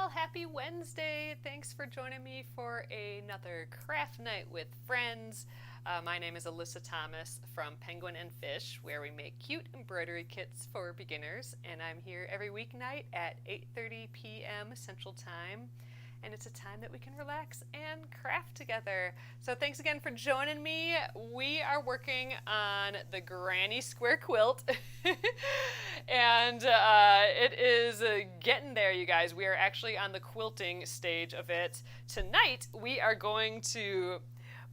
all, happy Wednesday. Thanks for joining me for another craft night with friends. My name is Alyssa Thomas from Penguin and Fish, where we make cute embroidery kits for beginners, and I'm here every weeknight at 8:30 p.m. Central Time. And it's a time that we can relax and craft together. So thanks again for joining me. We are working on the Granny Square Quilt. And it is getting there, you guys. We are actually on the quilting stage of it. Tonight, we are going to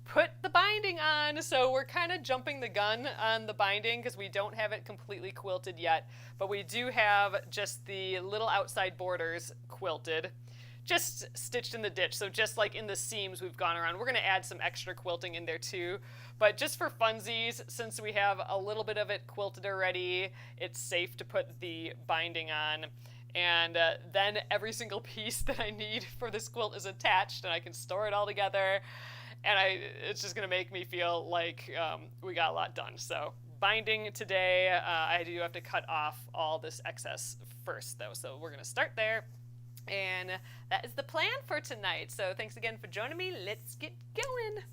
put the binding on. So we're kind of jumping the gun on the binding because we don't have it completely quilted yet. But we do have just the little outside borders quilted. Just stitched in the ditch, so just like in the seams we've gone around. We're going to add some extra quilting in there too, but just for funsies, since we have a little bit of it quilted already, it's safe to put the binding on, and then every single piece that I need for this quilt is attached, and I can store it all together, and it's just going to make me feel like we got a lot done. So binding today, I do have to cut off all this excess first though, so we're going to start there. And that is the plan for tonight. So thanks again for joining me. Let's get going.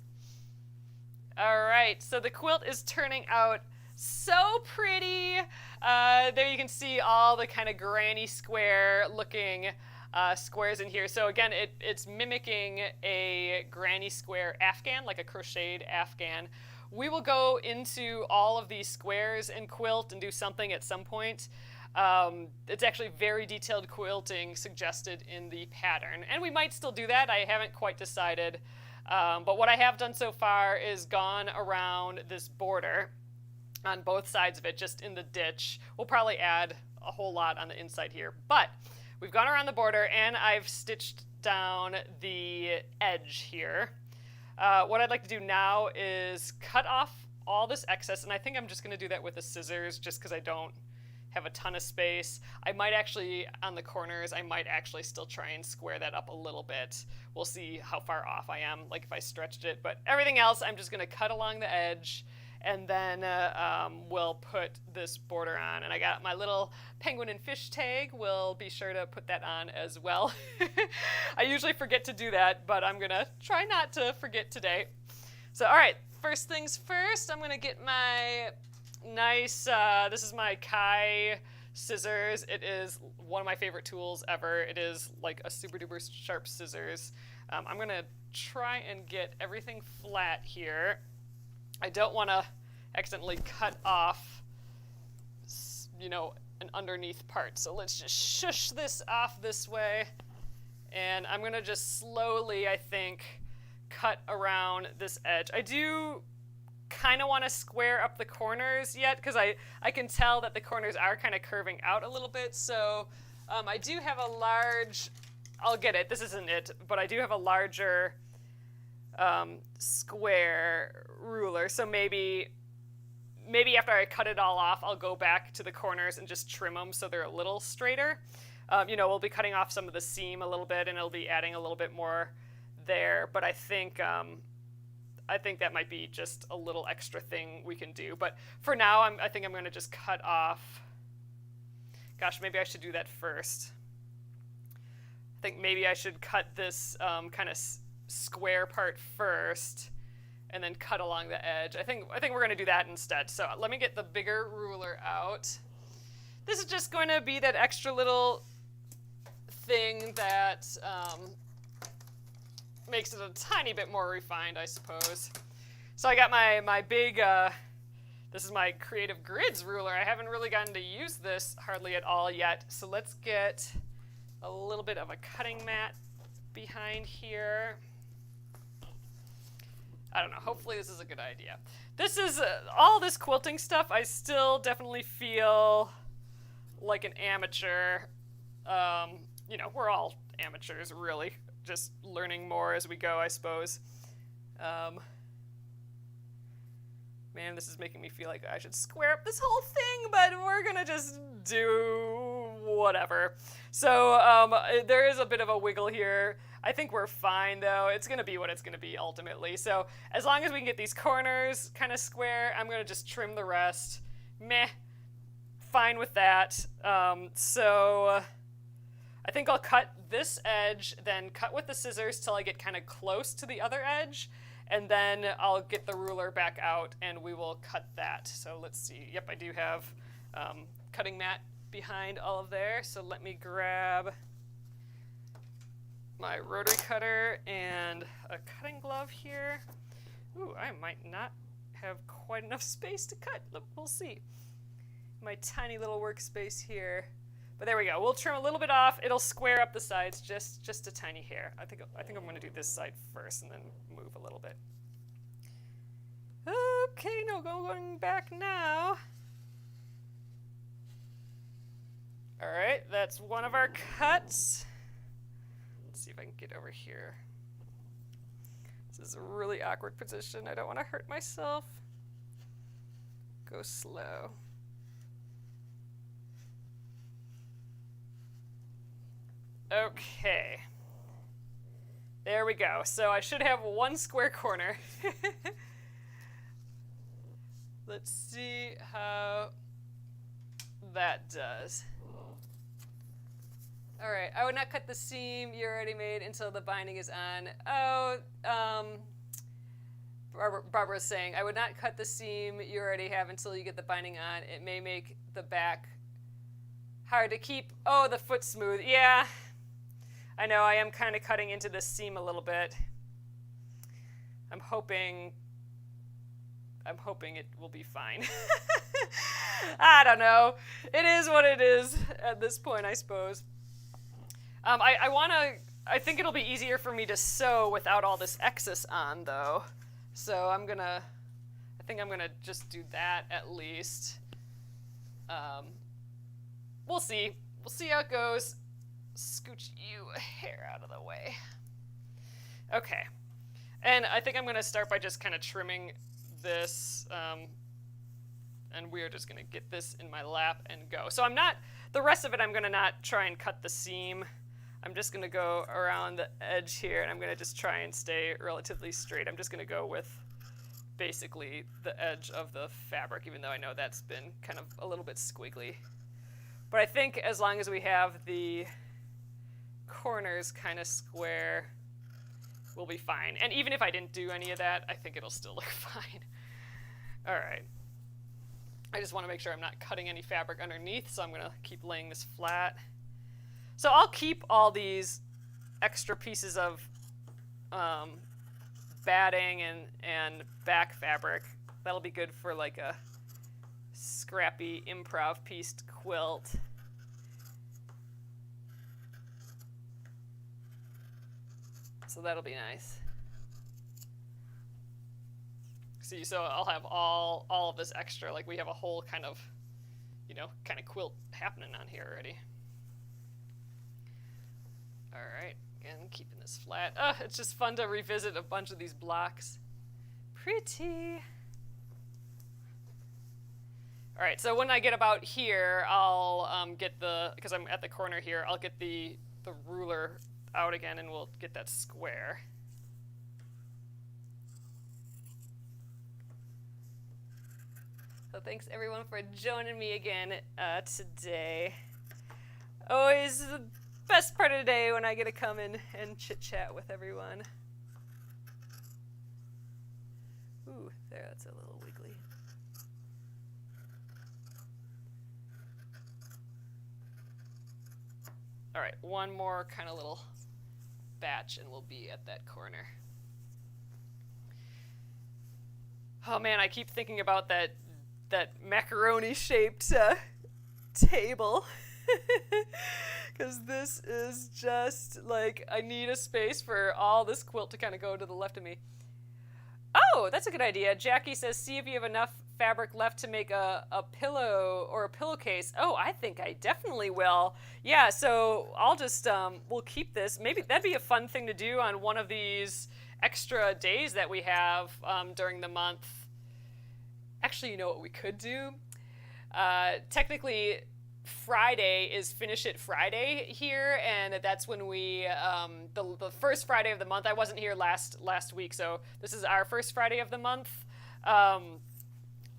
All right, so the quilt is turning out so pretty. There you can see all the kind of granny square looking squares in here. So again, it's mimicking a granny square afghan, like a crocheted afghan. We will go into all of these squares in quilt and do something at some point. It's actually very detailed quilting suggested in the pattern, and we might still do that. I haven't quite decided, but what I have done so far is gone around this border on both sides of it, just in the ditch. We'll probably add a whole lot on the inside here, but we've gone around the border and I've stitched down the edge here. What I'd like to do now is cut off all this excess, and I think I'm just going to do that with the scissors just because I don't have a ton of space. I might actually, on the corners, I might actually still try and square that up a little bit. We'll see how far off I am, like if I stretched it. But everything else, I'm just gonna cut along the edge, and then we'll put this border on. And I got my little penguin and fish tag. We'll be sure to put that on as well. I usually forget to do that, but I'm gonna try not to forget today. So all right, first things first, I'm gonna get my nice, this is my Kai scissors. It is one of my favorite tools ever. It is like a super duper sharp scissors. I'm gonna try and get everything flat here. I don't want to accidentally cut off, you know, an underneath part. So let's just shush this off this way. And I'm gonna just slowly, I think, cut around this edge. I do kind of want to square up the corners yet because I can tell that the corners are kind of curving out a little bit. So I do have a large, I'll get it, this isn't it, but I do have a larger square ruler. So maybe after I cut it all off, I'll go back to the corners and just trim them so they're a little straighter. You know, we'll be cutting off some of the seam a little bit and it'll be adding a little bit more there. But I think that might be just a little extra thing we can do. But for now, I think I'm going to just cut off. Gosh, maybe I should do that first. I think maybe I should cut this kind of square part first and then cut along the edge. I think we're going to do that instead. So let me get the bigger ruler out. This is just going to be that extra little thing that makes it a tiny bit more refined, I suppose. So I got my big, this is my Creative Grids ruler. I haven't really gotten to use this hardly at all yet. So let's get a little bit of a cutting mat behind here. I don't know, hopefully this is a good idea. This is, all this quilting stuff, I still definitely feel like an amateur. You know, we're all amateurs, really. Just learning more as we go, I suppose. Man, this is making me feel like I should square up this whole thing, but we're gonna just do whatever. So there is a bit of a wiggle here. I think we're fine, though. It's gonna be what it's gonna be ultimately. So as long as we can get these corners kind of square, I'm gonna just trim the rest. Meh, fine with that. So I think I'll cut this edge, then cut with the scissors till I get kind of close to the other edge, and then I'll get the ruler back out and we will cut that. So let's see. Yep, I do have cutting mat behind all of there. So let me grab my rotary cutter and a cutting glove here. Ooh, I might not have quite enough space to cut. We'll see. My tiny little workspace here. But there we go. We'll trim a little bit off. It'll square up the sides just a tiny hair. I think I'm going to do this side first and then move a little bit. Okay, no, going back now. All right, that's one of our cuts. Let's see if I can get over here. This is a really awkward position. I don't want to hurt myself. Go slow. Okay. There we go. So I should have one square corner. Let's see how that does. All right, I would not cut the seam you already made until the binding is on. Oh, Barbara's saying, I would not cut the seam you already have until you get the binding on. It may make the back hard to keep. Oh, the foot smooth. Yeah, I know, I am kind of cutting into this seam a little bit. I'm hoping it will be fine. I don't know. It is what it is at this point, I suppose. I think it'll be easier for me to sew without all this excess on, though. So I think I'm gonna just do that at least. We'll see. We'll see how it goes. Scooch you a hair out of the way. Okay. And I think I'm gonna start by just kind of trimming this, and we're just gonna get this in my lap and go. So the rest of it I'm gonna not try and cut the seam. I'm just gonna go around the edge here and I'm gonna just try and stay relatively straight. I'm just gonna go with basically the edge of the fabric, even though I know that's been kind of a little bit squiggly. But I think as long as we have the corners kind of square, we'll be fine. And even if I didn't do any of that, I think it'll still look fine. All right. I just want to make sure I'm not cutting any fabric underneath, so I'm going to keep laying this flat. So I'll keep all these extra pieces of batting and back fabric. That'll be good for like a scrappy improv pieced quilt. So that'll be nice. See, so I'll have all of this extra, like we have a whole kind of quilt happening on here already. All right, again, keeping this flat. It's just fun to revisit a bunch of these blocks. Pretty. All right, so when I get about here, I'll get because I'm at the corner here, I'll get the ruler out again and we'll get that square. So thanks everyone for joining me again today. Always the best part of the day when I get to come in and chit chat with everyone. Ooh, there, that's a little wiggly. All right, one more kind of little batch and we'll be at that corner. Oh man, I keep thinking about that macaroni-shaped table. Because this is just like, I need a space for all this quilt to kind of go to the left of me. Oh, that's a good idea. Jackie says, see if you have enough fabric left to make a pillow or a pillowcase. Oh, I think I definitely will. Yeah, so I'll just, we'll keep this. Maybe that'd be a fun thing to do on one of these extra days that we have during the month. Actually, you know what we could do? Technically, Friday is Finish It Friday here, and that's when we, the first Friday of the month. I wasn't here last week, so this is our first Friday of the month.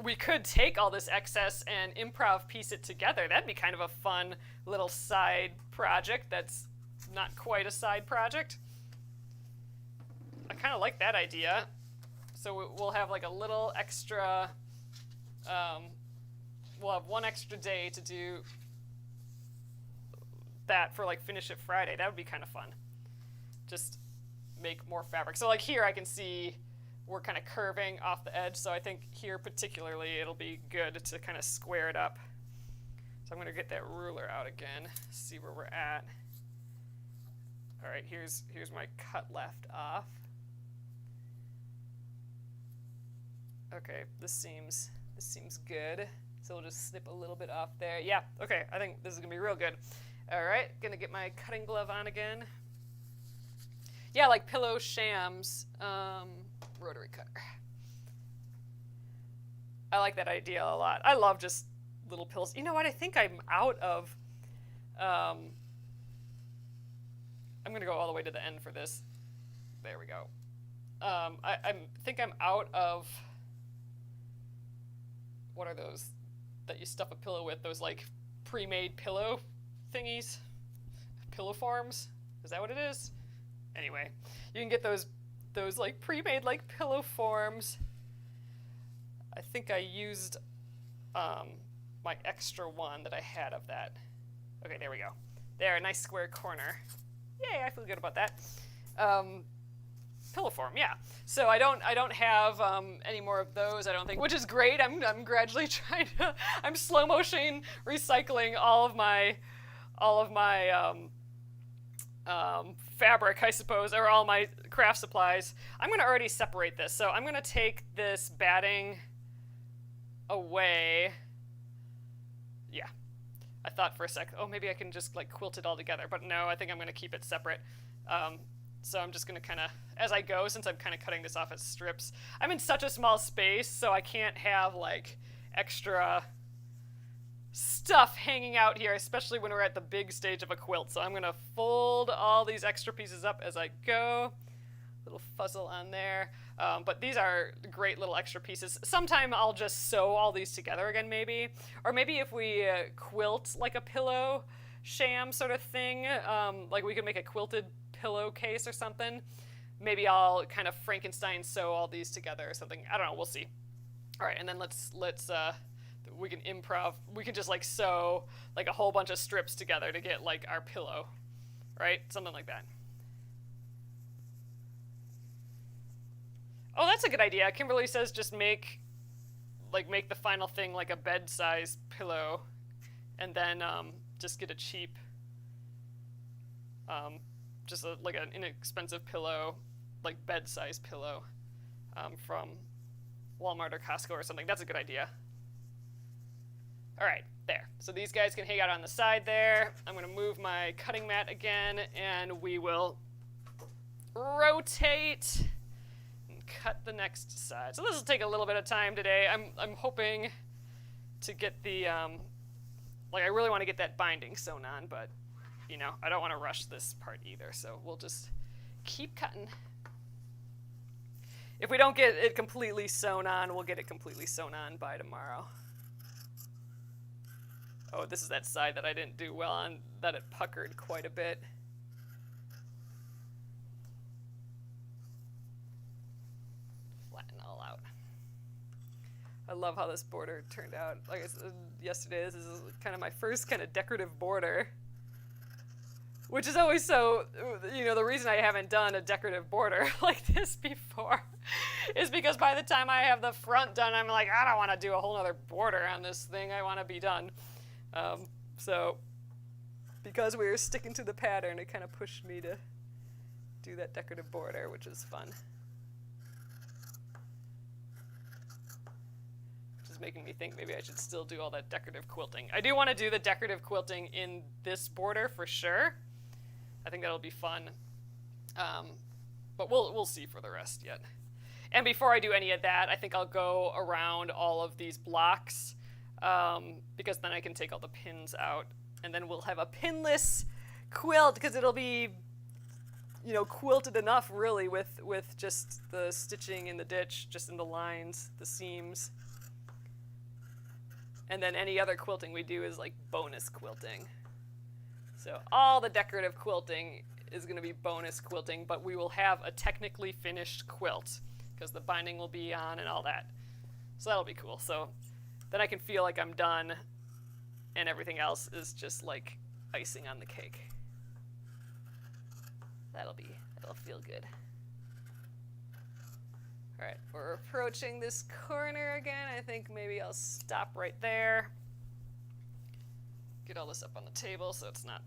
we could take all this excess and improv piece it together. That'd be kind of a fun little side project that's not quite a side project. I kind of like that idea. So we'll have like a little extra, we'll have one extra day to do that for like Finish It Friday. That would be kind of fun. Just make more fabric. So like here I can see we're kind of curving off the edge, so I think here particularly it'll be good to kind of square it up. So I'm going to get that ruler out again, see where we're at. All right, here's my cut left off. Okay, this seems good. So we'll just snip a little bit off there. Yeah, okay, I think this is going to be real good. All right, gonna get my cutting glove on again. Yeah, like pillow shams, rotary cutter. I like that idea a lot. I love just little pills. You know what? I think I'm out of. I'm gonna go all the way to the end for this. There we go. I think I'm out of. What are those that you stuff a pillow with? Those like pre-made pillow thingies, pillow forms. Is that what it is? Anyway, you can get those like pre-made like pillow forms. I think I used my extra one that I had of that. Okay, there we go. There, a nice square corner. Yay, I feel good about that. Pillow form, yeah. So I don't have any more of those, I don't think, which is great. I'm gradually trying to. I'm slow motion recycling all of my fabric, I suppose, or all my craft supplies. I'm going to already separate this. So I'm going to take this batting away. Yeah. I thought for a sec, oh, maybe I can just like quilt it all together. But no, I think I'm going to keep it separate. So I'm just going to kind of, as I go, since I'm kind of cutting this off as strips, I'm in such a small space, so I can't have like extra stuff hanging out here, especially when we're at the big stage of a quilt. So I'm going to fold all these extra pieces up as I go. Little fuzzle on there. But these are great little extra pieces. Sometime I'll just sew all these together again, maybe. Or maybe if we quilt like a pillow sham sort of thing, like we could make a quilted pillowcase or something. Maybe I'll kind of Frankenstein sew all these together or something. I don't know. We'll see. All right, and then let's we can improv. We can just like sew like a whole bunch of strips together to get like our pillow, right? Something like that. Oh, that's a good idea. Kimberly says just make the final thing like a bed-size pillow, and then just get a cheap, like an inexpensive pillow, like bed-size pillow, from Walmart or Costco or something. That's a good idea. All right, there. So these guys can hang out on the side there. I'm going to move my cutting mat again, and we will rotate and cut the next side. So this will take a little bit of time today. I'm hoping to get the, I really want to get that binding sewn on, but, you know, I don't want to rush this part either, so we'll just keep cutting. If we don't get it completely sewn on, we'll get it completely sewn on by tomorrow. Oh, this is that side that I didn't do well on, that it puckered quite a bit. Flatten all out. I love how this border turned out. Like I said yesterday, this is kind of my first kind of decorative border. Which is always so, you know, the reason I haven't done a decorative border like this before is because by the time I have the front done, I'm like, I don't want to do a whole other border on this thing. I want to be done. So because we were sticking to the pattern, it kind of pushed me to do that decorative border, which is fun. Which is making me think maybe I should still do all that decorative quilting. I do want to do the decorative quilting in this border for sure. I think that'll be fun. But we'll see for the rest yet. And before I do any of that, I think I'll go around all of these blocks, because then I can take all the pins out, and then we'll have a pinless quilt, because it'll be, you know, quilted enough really with just the stitching in the ditch, just in the lines, the seams. And then any other quilting we do is like bonus quilting. So all the decorative quilting is going to be bonus quilting, but we will have a technically finished quilt because the binding will be on and all that. So that'll be cool. So then I can feel like I'm done and everything else is just like icing on the cake. That'll feel good. All right, we're approaching this corner again. I think maybe I'll stop right there. Get all this up on the table so it's not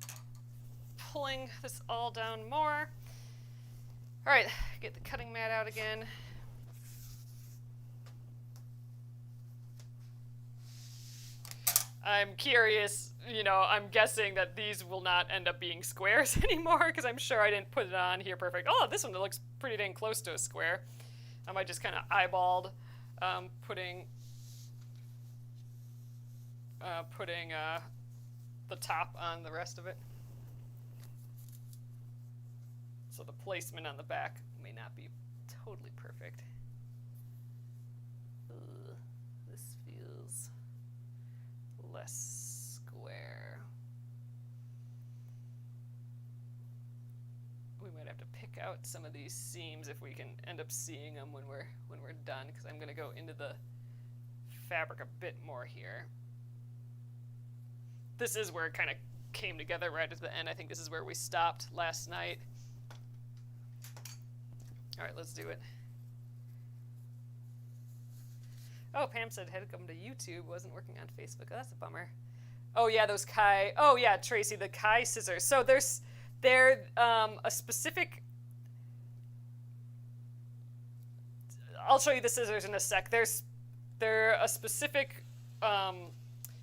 pulling this all down more. All right, get the cutting mat out again. I'm curious, you know, I'm guessing that these will not end up being squares anymore because I'm sure I didn't put it on here perfect. Oh, this one looks pretty dang close to a square. I might just kind of eyeballed putting the top on the rest of it. So the placement on the back may not be totally perfect. This feels less square. We might have to pick out some of these seams if we can end up seeing them when we're done, because I'm going to go into the fabric a bit more here. This is where it kind of came together right at the end. I think this is where we stopped last night. All right, let's do it. Oh, Pam said had to come to YouTube, wasn't working on Facebook. Oh, that's a bummer. Oh yeah, those Kai. Oh yeah, Tracy, the Kai scissors. So they're a specific. I'll show you the scissors in a sec. They're a specific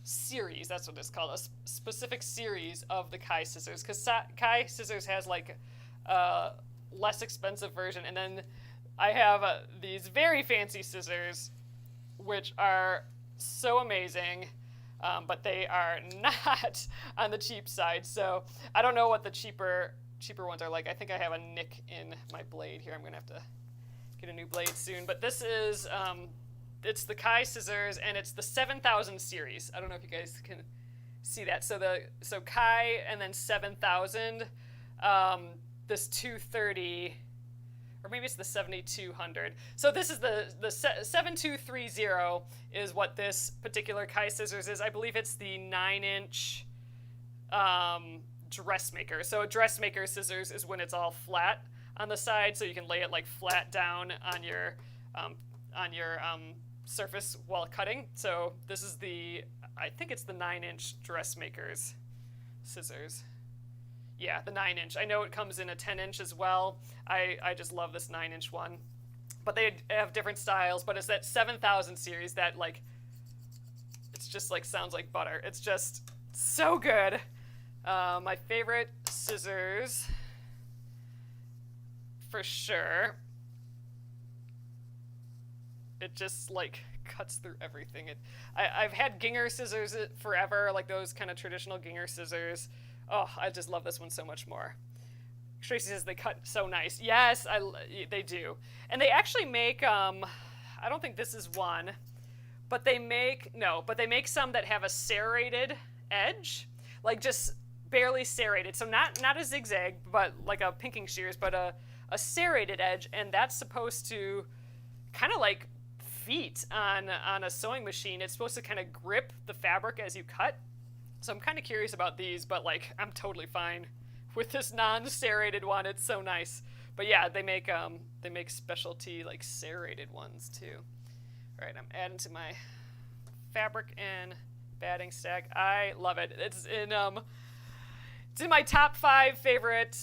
series. That's what it's called. A specific series of the Kai scissors, because Kai scissors has like a less expensive version, and then I have these very fancy scissors, which are so amazing, but they are not on the cheap side. So I don't know what the cheaper ones are like. I think I have a nick in my blade here. I'm gonna have to get a new blade soon. But this is it's the Kai scissors, and it's the 7000 series. I don't know if you guys can see that. So Kai and then 7000. This 230. Or maybe it's the 7200. So this is the 7230 is what this particular Kai scissors is. I believe it's the 9-inch dressmaker. So a dressmaker scissors is when it's all flat on the side, so you can lay it like flat down on your surface while cutting. So this is I think it's the 9-inch dressmaker's scissors. Yeah, the 9-inch. I know it comes in a 10-inch as well. I just love this 9-inch one. But they have different styles, but it's that 7000 series that, like, it's just, like, sounds like butter. It's just so good. My favorite scissors, for sure. It just, like, cuts through everything. I've had Ginger scissors forever, like those kind of traditional Ginger scissors. Oh, I just love this one so much more. Tracy says they cut so nice. Yes, they do. And they actually make, I don't think this is one, but they make some that have a serrated edge, like just barely serrated. So not a zigzag, but like a pinking shears, but a serrated edge, and that's supposed to kind of like feet on a sewing machine. It's supposed to kind of grip the fabric as you cut. So I'm kind of curious about these, but like I'm totally fine with this non-serrated one. It's so nice. But yeah, they make specialty like serrated ones too. All right, I'm adding to my fabric and batting stack. I love it. It's in my top 5 favorite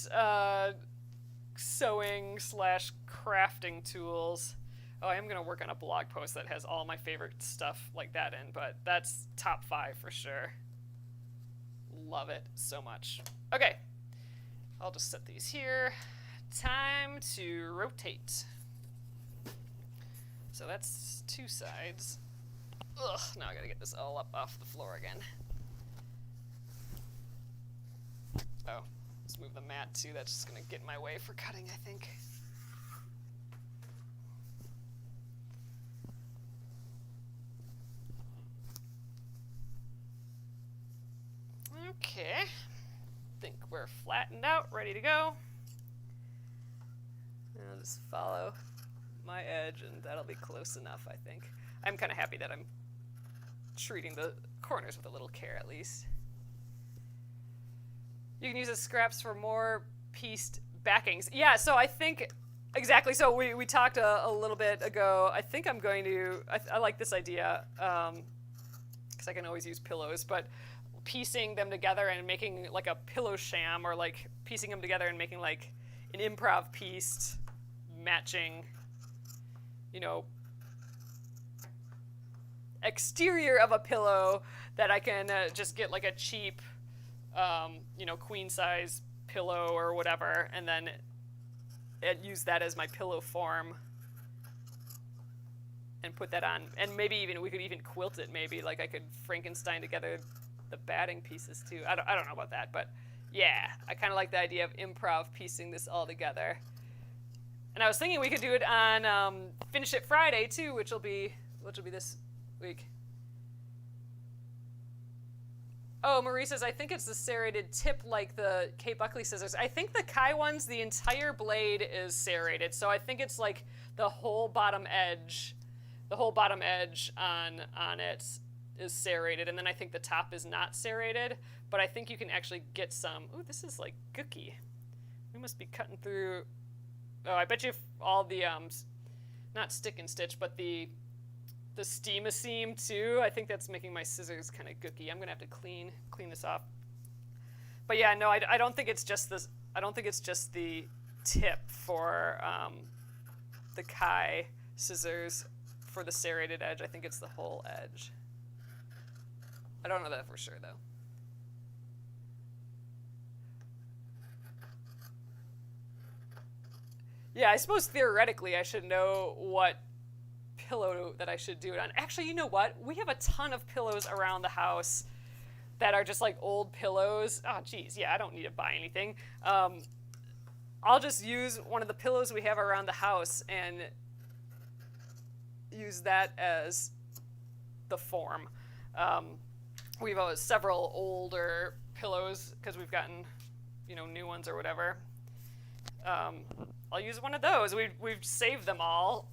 sewing / crafting tools. Oh, I am gonna work on a blog post that has all my favorite stuff like that in, but that's top 5 for sure. Love it so much. Okay, I'll just set these here. Time to rotate. So that's 2 sides. Ugh, now I gotta get this all up off the floor again. Oh, let's move the mat too. That's just gonna get in my way for cutting, I think. Okay, think we're flattened out, ready to go. And I'll just follow my edge and that'll be close enough, I think. I'm kind of happy that I'm treating the corners with a little care at least. You can use the scraps for more pieced backings. Yeah, so I think, exactly, so we talked a little bit ago. I think I'm going to, I like this idea, because I can always use pillows, but piecing them together and making like a pillow sham, or like piecing them together and making like an improv pieced matching, you know, exterior of a pillow that I can just get like a cheap, you know, queen size pillow or whatever, and then use that as my pillow form and put that on. And maybe even we could even quilt it. Maybe like I could Frankenstein together the batting pieces too. I don't know about that, but yeah, I kind of like the idea of improv piecing this all together. And I was thinking we could do it on Finish It Friday too, which will be this week. Oh, Marie says, I think it's the serrated tip like the Kate Buckley scissors. I think the Kai ones, the entire blade is serrated. So I think it's like the whole bottom edge on it is serrated. And then I think the top is not serrated. But I think you can actually get some. Ooh, this is like gooky. We must be cutting through. Oh, I bet you all the, not stick and stitch, but the steam-a-seam too. I think that's making my scissors kind of gooky. I'm gonna have to clean this off. But yeah, no, I don't think it's just this. I don't think it's just the tip for the Kai scissors for the serrated edge. I think it's the whole edge. I don't know that for sure though. Yeah, I suppose theoretically I should know what pillow that I should do it on. Actually, you know what? We have a ton of pillows around the house that are just like old pillows. Oh, geez, yeah, I don't need to buy anything. I'll just use one of the pillows we have around the house and use that as the form. We have several older pillows because we've gotten, you know, new ones or whatever. I'll use one of those. We've saved them all.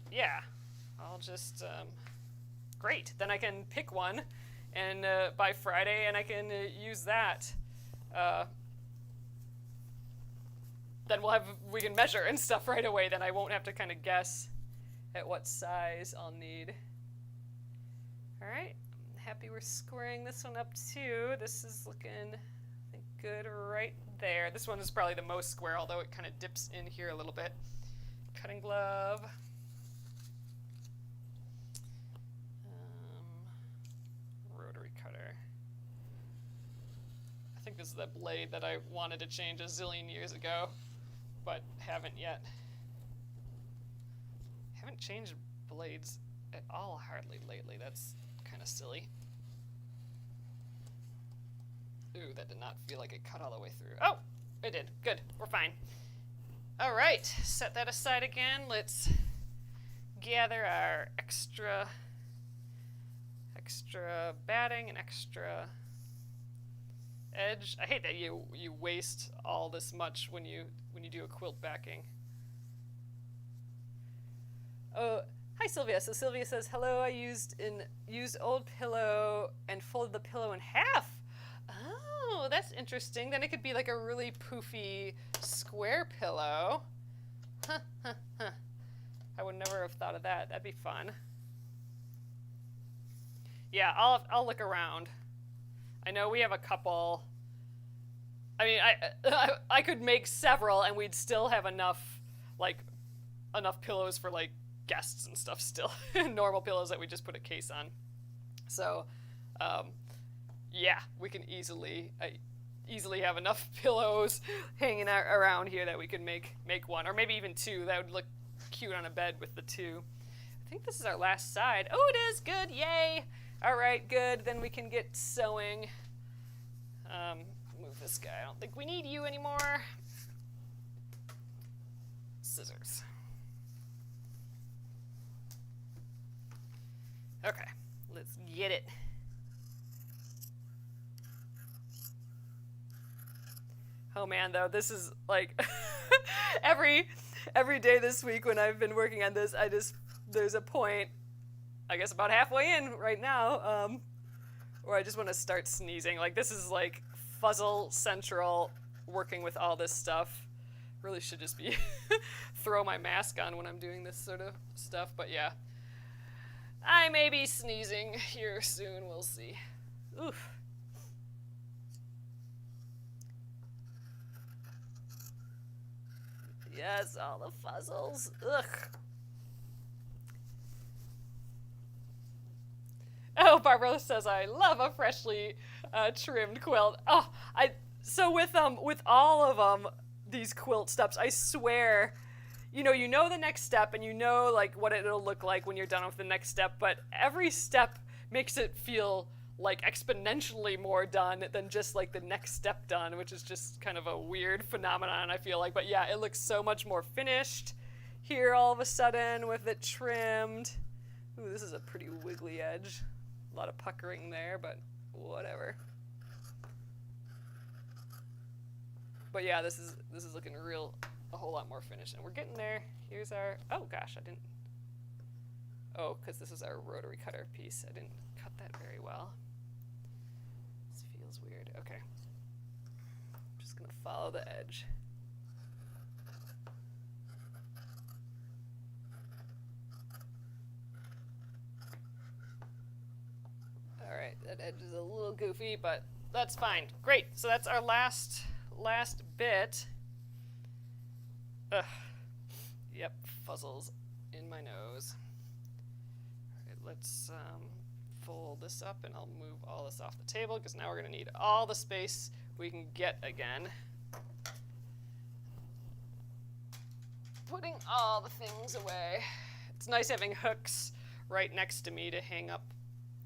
Yeah, I'll just, great. Then I can pick one and by Friday, and I can use that. Then we can measure and stuff right away. Then I won't have to kind of guess at what size I'll need. All right, I'm happy we're squaring this one up too. This is looking, I think, good right there. This one is probably the most square, although it kind of dips in here a little bit. Cutting glove. Rotary cutter. I think this is the blade that I wanted to change a zillion years ago, but haven't yet. Haven't changed blades at all hardly lately. That's kind of silly. Ooh, that did not feel like it cut all the way through. Oh, it did. Good. We're fine. All right. Set that aside again. Let's gather our extra batting and extra edge. I hate that you waste all this much when you do a quilt backing. Oh, hi Sylvia. So Sylvia says, hello, I used old pillow and folded the pillow in half. Oh, that's interesting. Then it could be like a really poofy square pillow. I would never have thought of that. That'd be fun. Yeah, I'll look around. I know we have a couple. I mean, I could make several and we'd still have enough pillows for like guests and stuff still. Normal pillows that we just put a case on. So, yeah, we can easily have enough pillows hanging out around here that we could make one, or maybe even two. That would look cute on a bed with the two. I think this is our last side. Oh, it is. Good. Yay. All right, good. Then we can get sewing. Move this guy. I don't think we need you anymore. Scissors. Okay, let's get it. Oh man, though, this is like every day this week when I've been working on this, there's a point, I guess about halfway in right now, where I just want to start sneezing. Like, this is like fuzzle central, working with all this stuff. Really should just be throw my mask on when I'm doing this sort of stuff, but yeah. I may be sneezing here soon, we'll see. Oof. Yes, all the fuzzles. Ugh. Oh, Barbara says, I love a freshly trimmed quilt. Oh, so with all of these quilt steps, I swear, you know the next step, and you know like what it'll look like when you're done with the next step, but every step makes it feel like exponentially more done than just like the next step done, which is just kind of a weird phenomenon, I feel like. But yeah, it looks so much more finished here all of a sudden with it trimmed. Ooh, this is a pretty wiggly edge. A lot of puckering there, but whatever. But yeah, this is looking a whole lot more finished, and we're getting there. Here's our, oh gosh, because this is our rotary cutter piece. I didn't cut that very well. This feels weird. Okay. I'm just gonna follow the edge. All right, that edge is a little goofy, but that's fine. Great, so that's our last bit. Ugh. Yep, fuzzles in my nose. All right, let's fold this up, and I'll move all this off the table, because now we're gonna need all the space we can get again. Putting all the things away. It's nice having hooks right next to me to hang up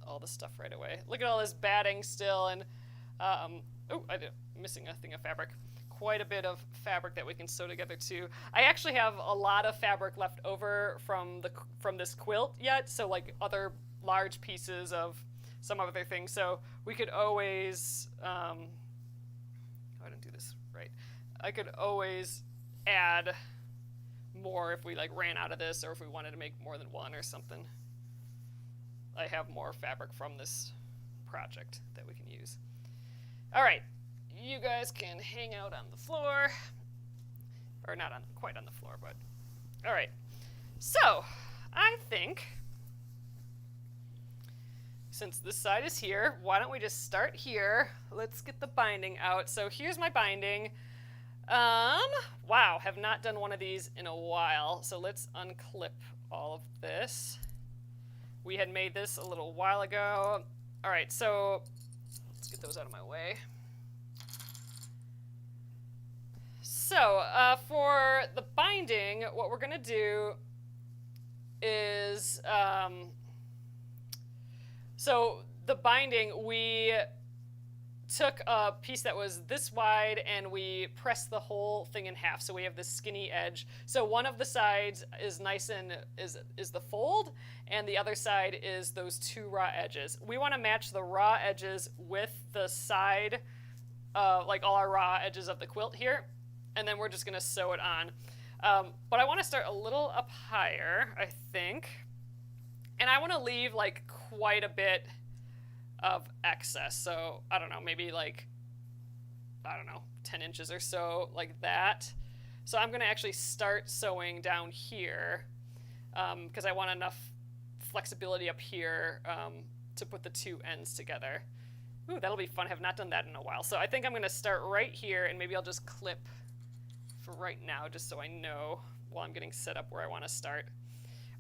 all the stuff right away. Look at all this batting still, and oh, missing a thing of fabric. Quite a bit of fabric that we can sew together too. I actually have a lot of fabric left over from this quilt yet, so like other large pieces of some other things. So we could always, I didn't do this right. I could always add more if we like ran out of this, or if we wanted to make more than one or something. I have more fabric from this project that we can use. All right, you guys can hang out on the floor, or not quite on the floor, but all right. So I think since this side is here, why don't we just start here? Let's get the binding out. So here's my binding. Wow, have not done one of these in a while. So let's unclip all of this. We had made this a little while ago. All right, so let's get those out of my way. So for the binding, what we're gonna do is, so the binding, we took a piece that was this wide and we pressed the whole thing in half. So we have this skinny edge. So one of the sides is nice and is the fold, and the other side is those two raw edges. We want to match the raw edges with the side, like all our raw edges of the quilt here, and then we're just gonna sew it on. But I want to start a little up higher, I think, and I want to leave like quite a bit of excess. So I don't know, maybe like, I don't know, 10 inches or so, like that. So I'm gonna actually start sewing down here because I want enough flexibility up here to put the two ends together. Ooh, that'll be fun. I have not done that in a while. So I think I'm gonna start right here, and maybe I'll just clip for right now, just so I know while I'm getting set up where I want to start.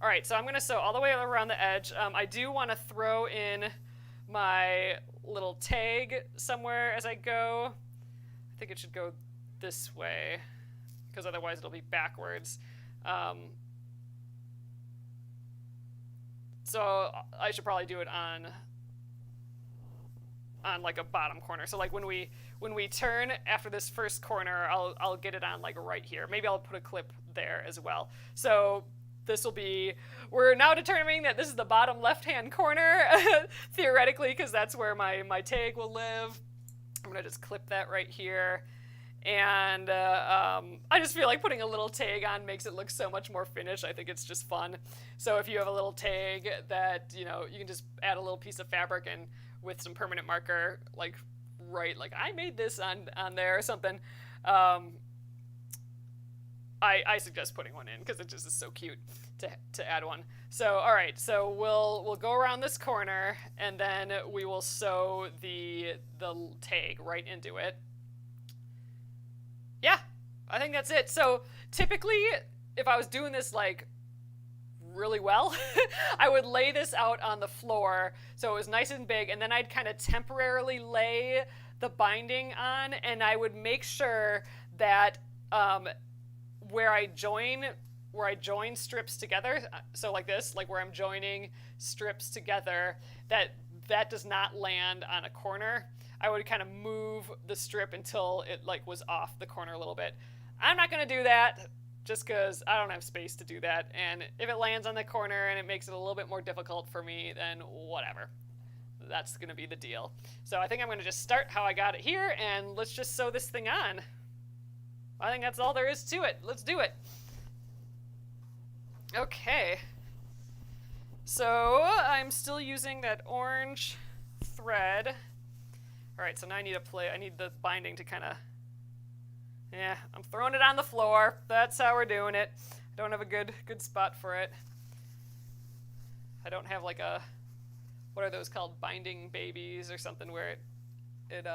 All right, so I'm gonna sew all the way around the edge. I do want to throw in my little tag somewhere as I go. I think it should go this way, because otherwise it'll be backwards. So I should probably do it on like a bottom corner. So like when we turn after this first corner, I'll get it on like right here. Maybe I'll put a clip there as well. So this will be, we're now determining that this is the bottom left-hand corner, theoretically, because that's where my tag will live. I'm gonna just clip that right here. And I just feel like putting a little tag on makes it look so much more finished. I think it's just fun. So if you have a little tag that, you know, you can just add a little piece of fabric and with some permanent marker, like write like I made this on there or something. I suggest putting one in because it just is so cute to add one. So all right, so we'll go around this corner and then we will sew the tag right into it. Yeah, I think that's it. So typically, if I was doing this like really well, I would lay this out on the floor so it was nice and big, and then I'd kind of temporarily lay the binding on, and I would make sure that where I join strips together, so like this, like where I'm joining strips together, that does not land on a corner. I would kind of move the strip until it like was off the corner a little bit. I'm not going to do that just because I don't have space to do that. And if it lands on the corner and it makes it a little bit more difficult for me, then whatever. That's going to be the deal. So I think I'm going to just start how I got it here, and let's just sew this thing on. I think that's all there is to it. Let's do it. Okay. So I'm still using that orange thread. All right, so now I need the binding to kind of, yeah, I'm throwing it on the floor. That's how we're doing it. I don't have a good spot for it. I don't have like a, what are those called, binding babies or something where it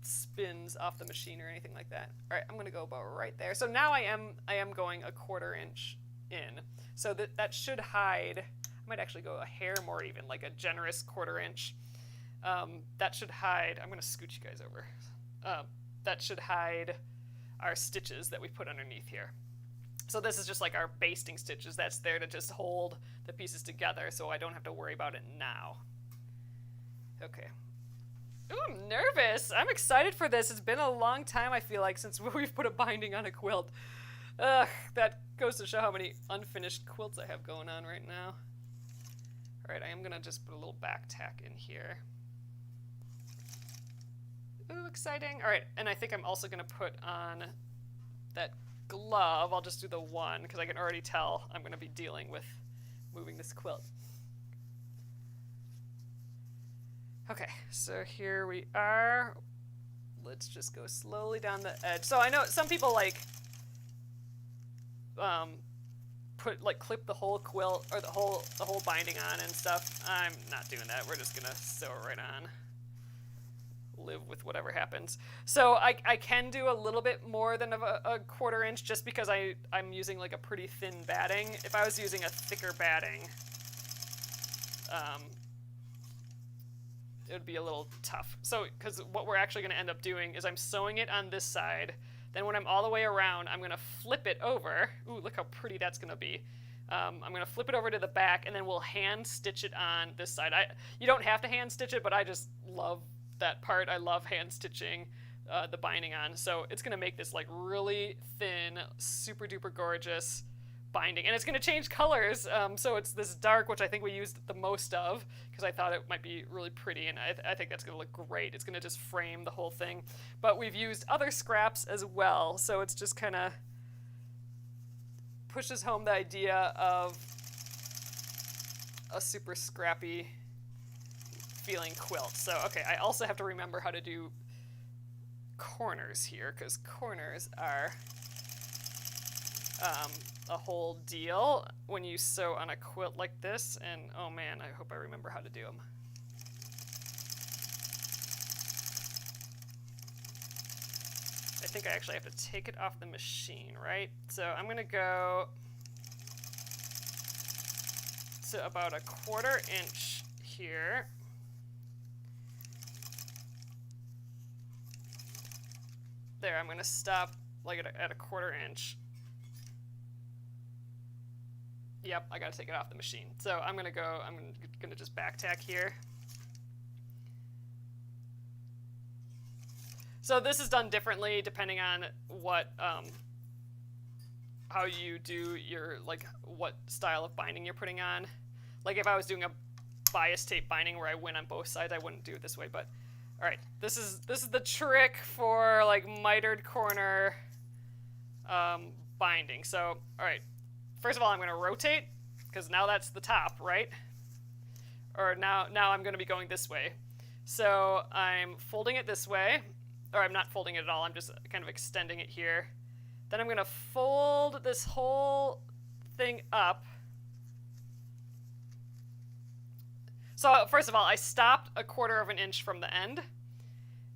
spins off the machine or anything like that. All right, I'm gonna go about right there. So now I am going a 1/4 inch in. So that should hide, I might actually go a hair more even, like a generous 1/4 inch. That should hide, I'm gonna scoot you guys over. That should hide our stitches that we put underneath here. So this is just like our basting stitches that's there to just hold the pieces together so I don't have to worry about it now. Okay. Ooh, I'm nervous. I'm excited for this. It's been a long time, I feel like, since we've put a binding on a quilt. Ugh, that goes to show how many unfinished quilts I have going on right now. All right, I am gonna just put a little back tack in here. Ooh, exciting. All right, and I think I'm also gonna put on that glove. I'll just do the one because I can already tell I'm gonna be dealing with moving this quilt. Okay, so here we are. Let's just go slowly down the edge. So I know some people like clip the whole quilt or the whole binding on and stuff. I'm not doing that. We're just gonna sew it right on. Live with whatever happens. So I can do a little bit more than a 1/4 inch just because I'm using like a pretty thin batting. If I was using a thicker batting, it would be a little tough. So, because what we're actually going to end up doing is I'm sewing it on this side. Then when I'm all the way around, I'm going to flip it over. Ooh, look how pretty that's going to be. I'm going to flip it over to the back, and then we'll hand stitch it on this side. You don't have to hand stitch it, but I just love that part. I love hand stitching the binding on. So it's going to make this like really thin, super duper gorgeous binding, and it's going to change colors. So it's this dark, which I think we used the most of because I thought it might be really pretty, and I think that's going to look great. It's going to just frame the whole thing. But we've used other scraps as well, so it's just kind of pushes home the idea of a super scrappy feeling quilt. So okay, I also have to remember how to do corners here because corners are a whole deal when you sew on a quilt like this, and oh man, I hope I remember how to do them. I think I actually have to take it off the machine, right? So I'm gonna go to about a 1/4 inch here. There, I'm gonna stop like at a 1/4 inch. Yep, I gotta take it off the machine. So I'm gonna just back tack here. So this is done differently depending on what, how you do your, like, what style of binding you're putting on. Like if I was doing a bias tape binding where I went on both sides, I wouldn't do it this way, but All right, this is the trick for like mitered corner binding. So, all right, first of all, I'm going to rotate because now that's the top, right? Or now I'm going to be going this way. So I'm folding it this way, or I'm not folding it at all. I'm just kind of extending it here. Then I'm going to fold this whole thing up. So first of all, I stopped 1/4 of an inch from the end,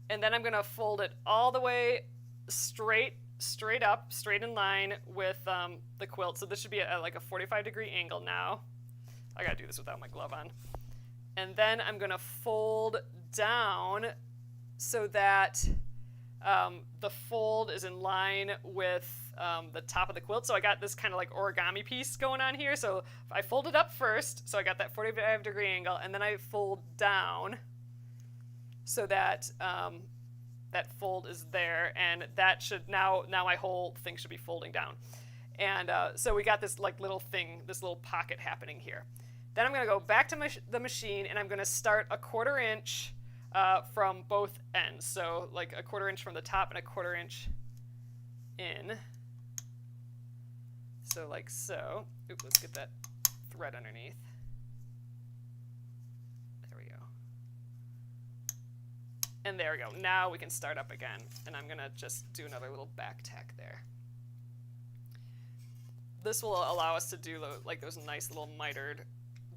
and then I'm going to fold it all the way straight up, straight in line with the quilt. So this should be like a 45-degree angle now. I got to do this without my glove on. And then I'm going to fold down so that the fold is in line with the top of the quilt. So I got this kind of like origami piece going on here. So I folded up first, so I got that 45-degree angle, and then I fold down so that that fold is there, and that should now my whole thing should be folding down. And so we got this like little thing, this little pocket happening here. Then I'm going to go back to the machine, and I'm going to start 1/4 inch from both ends. So like 1/4 inch from the top and 1/4 inch in. So like so. Oops, let's get that thread underneath. There we go. And there we go. Now we can start up again. And I'm going to just do another little back tack there. This will allow us to do like those nice little mitered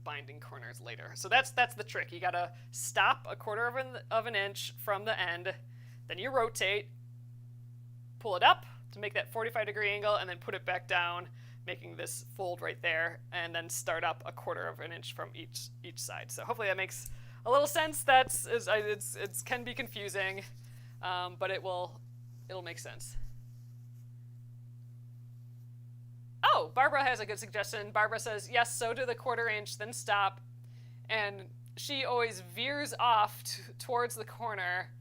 binding corners later. So that's the trick. You gotta stop 1/4 of an inch from the end, then you rotate, pull it up to make that 45-degree angle, and then put it back down, making this fold right there, and then start up 1/4 of an inch from each side. So hopefully that makes a little sense. It can be confusing, but it'll make sense. Oh, Barbara has a good suggestion. Barbara says, yes, so do the 1/4 inch, then stop. And she always veers off towards the corner.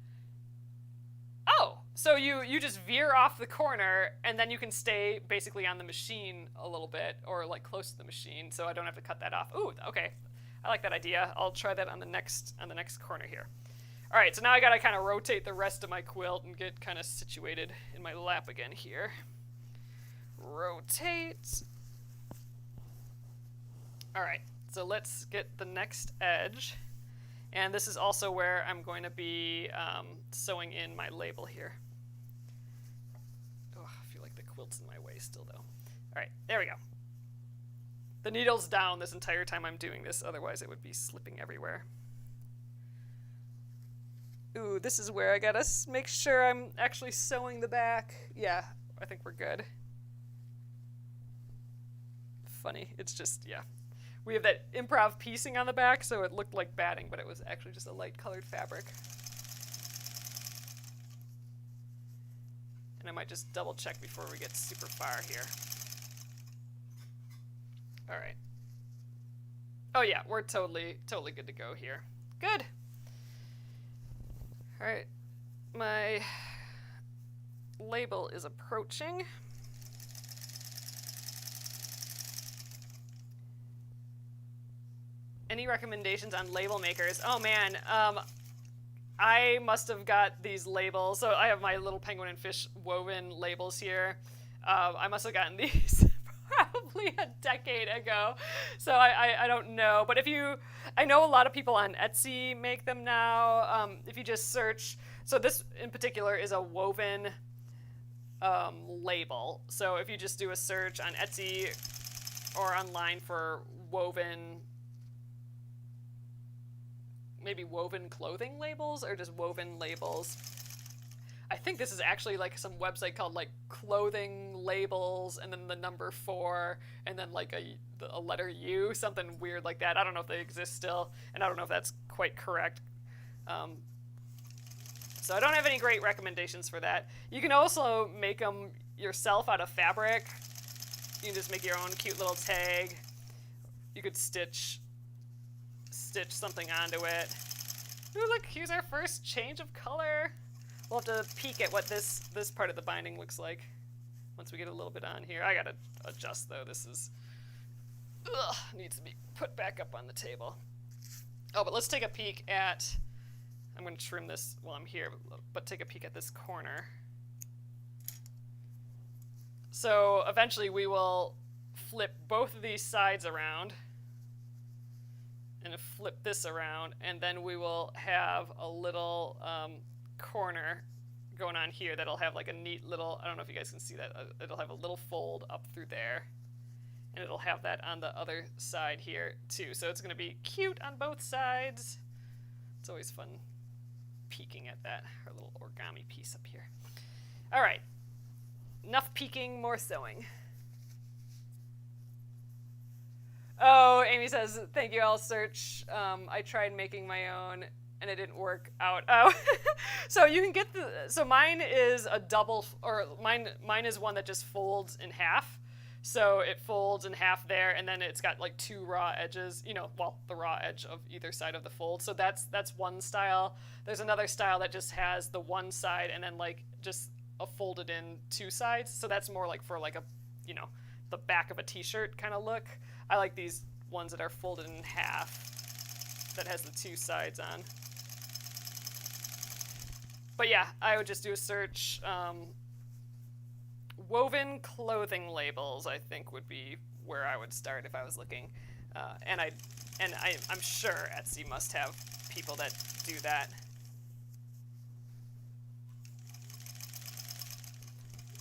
Oh, so you just veer off the corner, and then you can stay basically on the machine a little bit, or like close to the machine, so I don't have to cut that off. Ooh, okay. I like that idea. I'll try that on the next corner here. All right, so now I got to kind of rotate the rest of my quilt and get kind of situated in my lap again here. Rotate. All right, so let's get the next edge. And this is also where I'm going to be sewing in my label here. Oh, I feel like the quilt's in my way still, though. All right, there we go. The needle's down this entire time I'm doing this, otherwise it would be slipping everywhere. Ooh, this is where I gotta make sure I'm actually sewing the back. Yeah, I think we're good. Funny, it's just, yeah. We have that improv piecing on the back, so it looked like batting, but it was actually just a light colored fabric. And I might just double check before we get super far here. All right. Oh yeah, we're totally good to go here. Good. All right, my label is approaching. Any recommendations on label makers? Oh man, I must have got these labels. So I have my little penguin and fish woven labels here. I must have gotten these probably a decade ago. So I don't know. But I know a lot of people on Etsy make them now. If you just search, so this in particular is a woven label. So if you just do a search on Etsy or online for woven, maybe woven clothing labels or just woven labels. I think this is actually like some website called like clothing labels and then the number 4 and then like a letter U, something weird like that. I don't know if they exist still, and I don't know if that's quite correct. So I don't have any great recommendations for that. You can also make them yourself out of fabric. You can just make your own cute little tag. You could stitch something onto it. Ooh, look, here's our first change of color. We'll have to peek at what this part of the binding looks like once we get a little bit on here. I gotta adjust though. This is, needs to be put back up on the table. Oh, but let's take a peek at I'm going to trim this while I'm here, but take a peek at this corner. So eventually we will flip both of these sides around and flip this around, and then we will have a little corner going on here that'll have like a neat little, I don't know if you guys can see that, it'll have a little fold up through there, and it'll have that on the other side here too. So it's going to be cute on both sides. It's always fun peeking at that, our little origami piece up here. All right, enough peeking, more sewing. Oh, Amy says, thank you, I'll search. I tried making my own and it didn't work out. Oh, so you can get so mine is a double, or mine is one that just folds in half. So it folds in half there, and then it's got like two raw edges, you know, well, the raw edge of either side of the fold. So that's one style. There's another style that just has the one side and then like just a folded in two sides. So that's more like for like a, you know, the back of a t-shirt kind of look. I like these ones that are folded in half that has the two sides on. But yeah, I would just do a search. Woven clothing labels, I think, would be where I would start if I was looking. And I'm sure Etsy must have people that do that.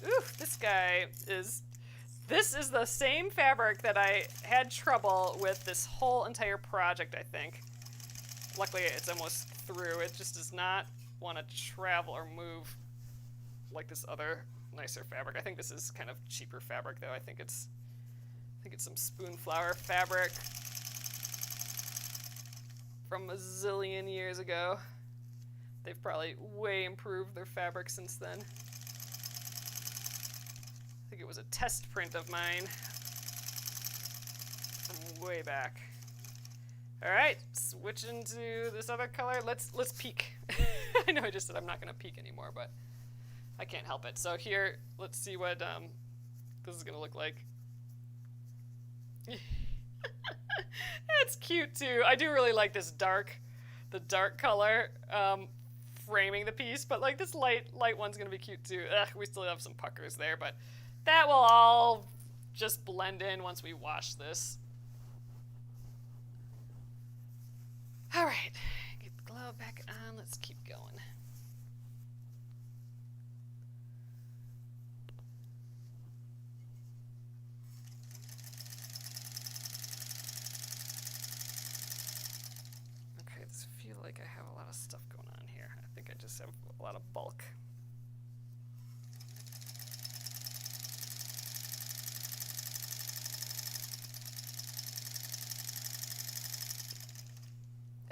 Ooh, this is the same fabric that I had trouble with this whole entire project, I think. Luckily, it's almost through. It just does not want to travel or move like this other nicer fabric. I think this is kind of cheaper fabric, though. I think it's some Spoonflower fabric from a zillion years ago. They've probably way improved their fabric since then. I think it was a test print of mine from way back. All right, switching to this other color. Let's peek. I know I just said I'm not going to peek anymore, but I can't help it. So here, let's see what this is going to look like. It's cute too. I do really like this the dark color framing the piece, but like this light one's going to be cute too. Ugh, we still have some puckers there, but that will all just blend in once we wash this. All right, get the glove back on. Let's keep going. Okay, I feel like I have a lot of stuff going on here. I think I just have a lot of bulk.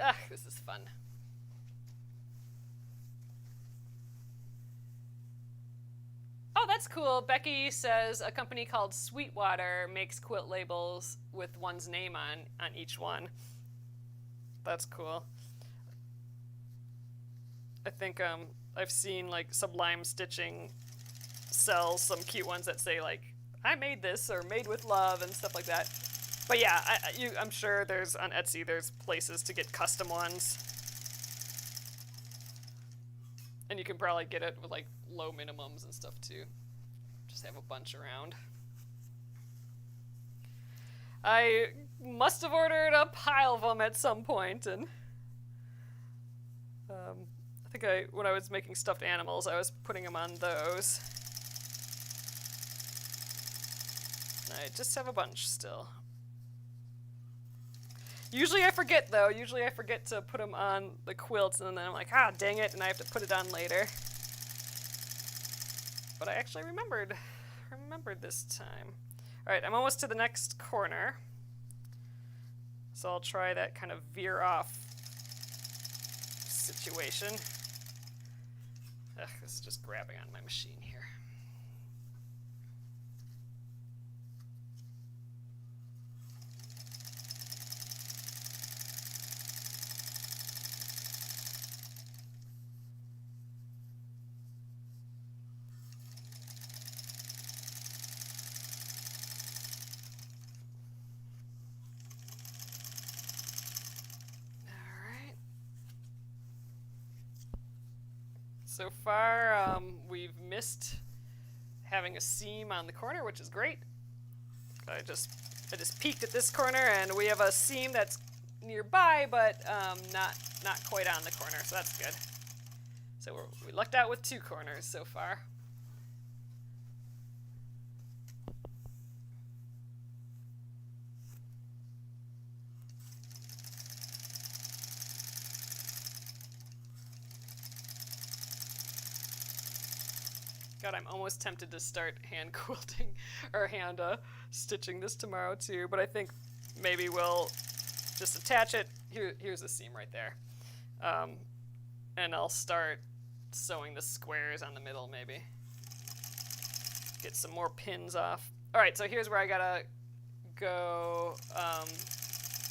Ah, this is fun. Oh, that's cool. Becky says a company called Sweetwater makes quilt labels with one's name on each one. That's cool. I think I've seen like Sublime Stitching sells some cute ones that say like, I made this, or made with love, and stuff like that. But yeah, I'm sure there's on Etsy, there's places to get custom ones. And you can probably get it with like low minimums and stuff too. Just have a bunch around. I must have ordered a pile of them at some point, and I think when I was making stuffed animals, I was putting them on those. I just have a bunch still. Usually I forget, though. Usually I forget to put them on the quilts, and then I'm like, ah, dang it, and I have to put it on later. But I actually remembered this time. All right, I'm almost to the next corner. So I'll try that kind of veer off situation. Ugh, this is just grabbing on my machine here. So far, we've missed having a seam on the corner, which is great. I just peeked at this corner, and we have a seam that's nearby, but not quite on the corner, so that's good. So we lucked out with 2 corners so far. God, I'm almost tempted to start hand quilting or hand stitching this tomorrow too, but I think maybe we'll just attach it. Here's a seam right there. And I'll start sewing the squares on the middle maybe. Get some more pins off. All right, so here's where I gotta go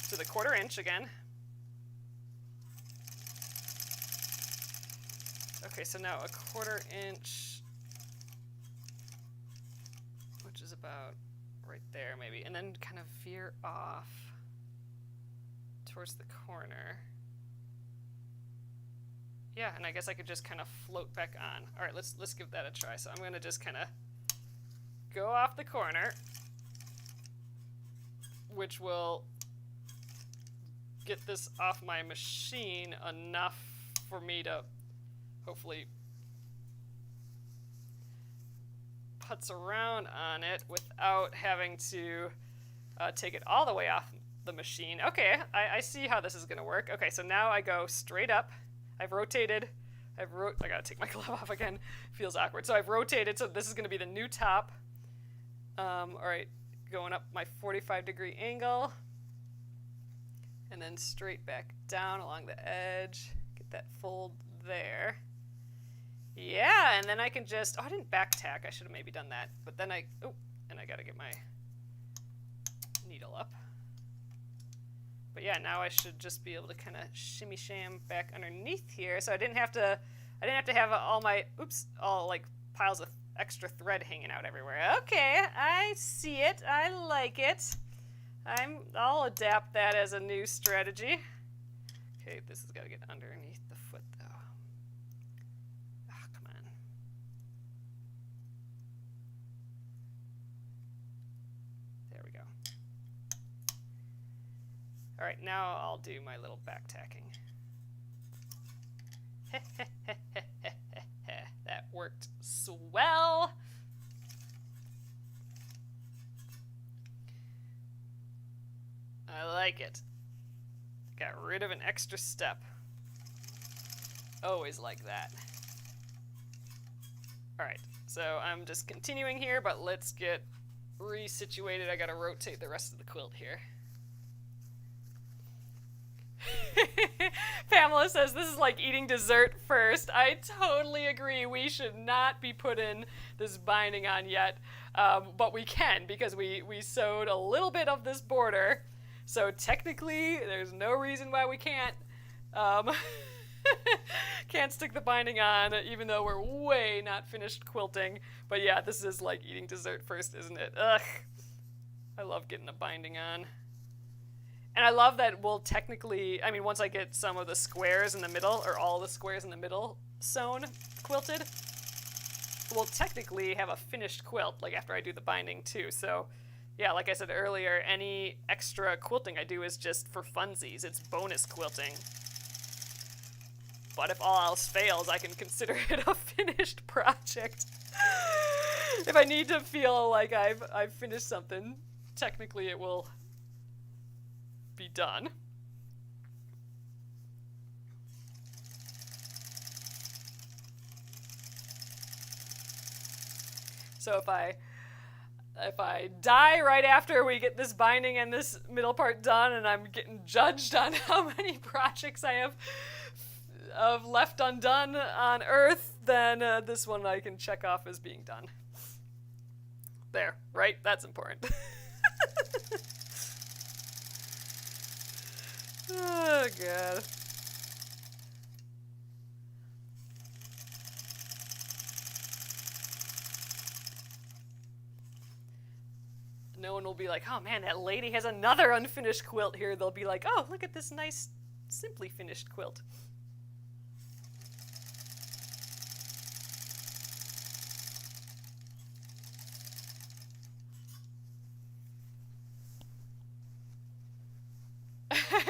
to the 1/4 inch again. Okay, so now a 1/4 inch, which is about right there maybe, and then kind of veer off towards the corner. Yeah, and I guess I could just kind of float back on. All right, let's give that a try. So I'm going to just kind of go off the corner, which will get this off my machine enough for me to hopefully putz around on it without having to take it all the way off the machine. Okay, I see how this is going to work. Okay, so now I go straight up. I've rotated. I gotta take my glove off again. Feels awkward. So I've rotated, so this is going to be the new top. All right, going up my 45-degree angle, and then straight back down along the edge. Get that fold there. Yeah, and then I can just, I didn't back tack. I should have maybe done that. But then and I gotta get my needle up. But yeah, now I should just be able to kind of shimmy sham back underneath here. So I didn't have to have all my, all like piles of extra thread hanging out everywhere. Okay, I see it. I like it. I'll adapt that as a new strategy. Okay, this has got to get underneath the foot though. Come on. There we go. All right, now I'll do my little back tacking. That worked swell. I like it. Got rid of an extra step. Always like that. All right, so I'm just continuing here, but let's get resituated. I gotta rotate the rest of the quilt here. Pamela says this is like eating dessert first. I totally agree. We should not be putting this binding on yet, but we can because we sewed a little bit of this border. So technically, there's no reason why we can't stick the binding on, even though we're way not finished quilting. But yeah, this is like eating dessert first, isn't it? Ugh. I love getting the binding on. And I love that we'll technically, I mean, once I get some of the squares in the middle, or all the squares in the middle sewn, quilted, we'll technically have a finished quilt, like after I do the binding too. So yeah, like I said earlier, any extra quilting I do is just for funsies. It's bonus quilting. But if all else fails, I can consider it a finished project. If I need to feel like I've finished something, technically it will be done. So if I die right after we get this binding and this middle part done, and I'm getting judged on how many projects I have left undone on Earth, then this one I can check off as being done. There, right? That's important. Oh, God. No one will be like, oh man, that lady has another unfinished quilt here. They'll be like, oh, look at this nice, simply finished quilt.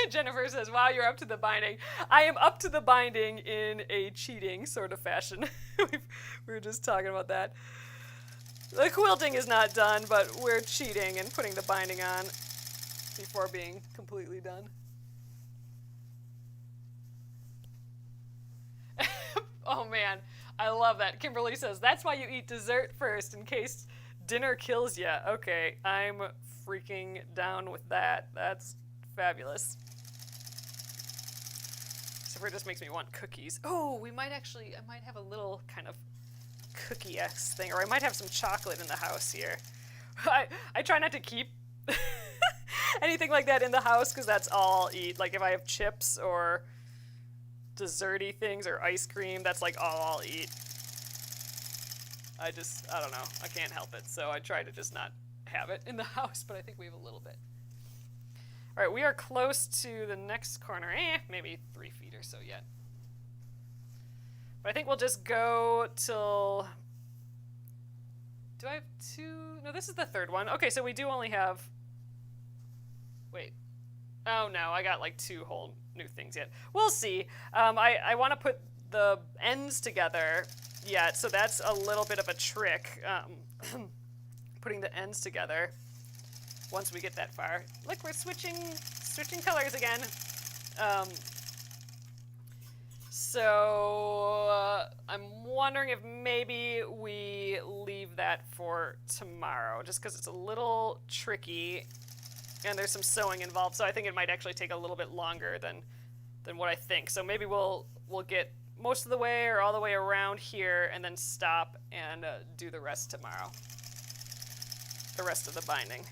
Jennifer says, wow, you're up to the binding. I am up to the binding in a cheating sort of fashion. We were just talking about that. The quilting is not done, but we're cheating and putting the binding on before being completely done. Oh man, I love that. Kimberly says, that's why you eat dessert first, in case dinner kills you. Okay, I'm freaking down with that. That's fabulous. Except for it just makes me want cookies. Oh, I might have a little kind of cookie-esque thing, or I might have some chocolate in the house here. I try not to keep anything like that in the house, because that's all I'll eat. Like if I have chips or desserty things or ice cream, that's like all I'll eat. I don't know. I can't help it, so I try to just not have it in the house, but I think we have a little bit. All right, we are close to the next corner. Maybe 3 feet or so yet. But I think we'll just go till... Do I have 2? No, this is the 3rd one. Okay, so we do only have... Wait. Oh, no, I got like 2 whole new things yet. We'll see. I want to put the ends together yet, so that's a little bit of a trick. Putting the ends together once we get that far. Look, we're switching colors again. So I'm wondering if maybe we leave that for tomorrow, just because it's a little tricky and there's some sewing involved. So I think it might actually take a little bit longer than what I think. So maybe we'll get most of the way or all the way around here and then stop and do the rest tomorrow. The rest of the binding.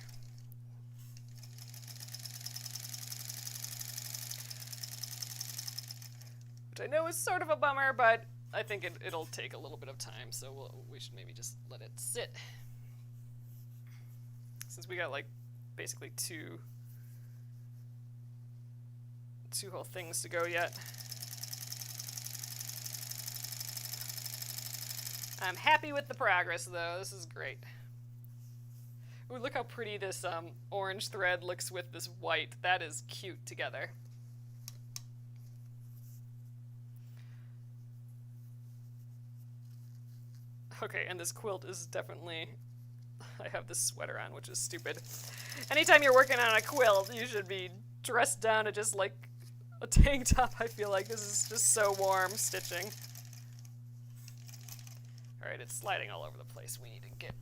Which I know is sort of a bummer, but I think it'll take a little bit of time, so we should maybe just let it sit. Since we got like basically two whole things to go yet. I'm happy with the progress though. This is great. Ooh, look how pretty this orange thread looks with this white. That is cute together. Okay, and this quilt is definitely... I have this sweater on, which is stupid. Anytime you're working on a quilt, you should be dressed down to just like a tank top, I feel like. This is just so warm stitching. Alright, it's sliding all over the place. We need to get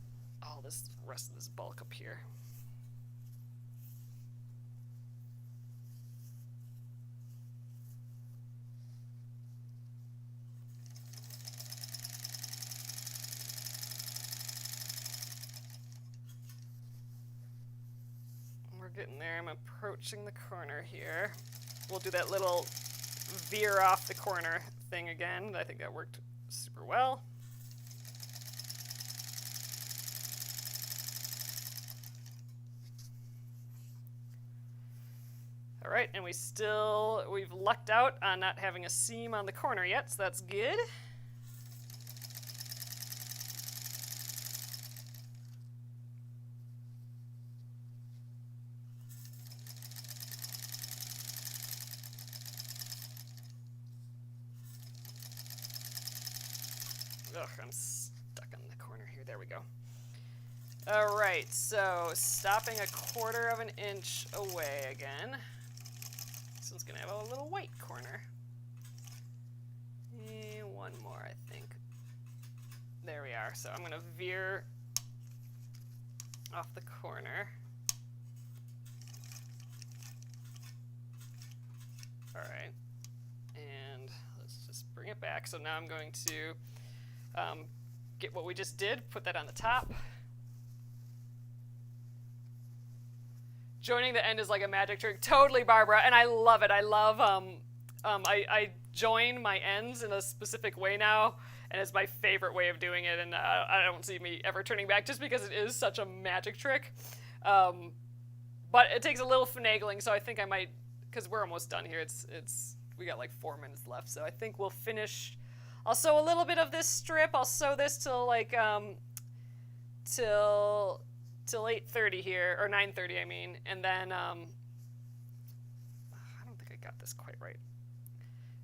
all this rest of this bulk up here. We're getting there. I'm approaching the corner here. We'll do that little veer off the corner thing again. I think that worked super well. All right, and we've lucked out on not having a seam on the corner yet, so that's good. Ugh, I'm stuck on the corner here. There we go. All right, so stopping 1/4 of an inch away again. This one's gonna have a little white corner. One more, I think. There we are. So I'm gonna veer off the corner. All right, and let's just bring it back. So now I'm going to get what we just did, put that on the top. Joining the end is like a magic trick. Totally, Barbara, and I love it. I love, I join my ends in a specific way now, and it's my favorite way of doing it, and I don't see me ever turning back just because it is such a magic trick. But it takes a little finagling, so I think I might, because we're almost done here. We got like 4 minutes left, so I think we'll finish. I'll sew a little bit of this strip. I'll sew this till like, till 8:30 here, or 9:30 I mean, and then, I don't got this quite right.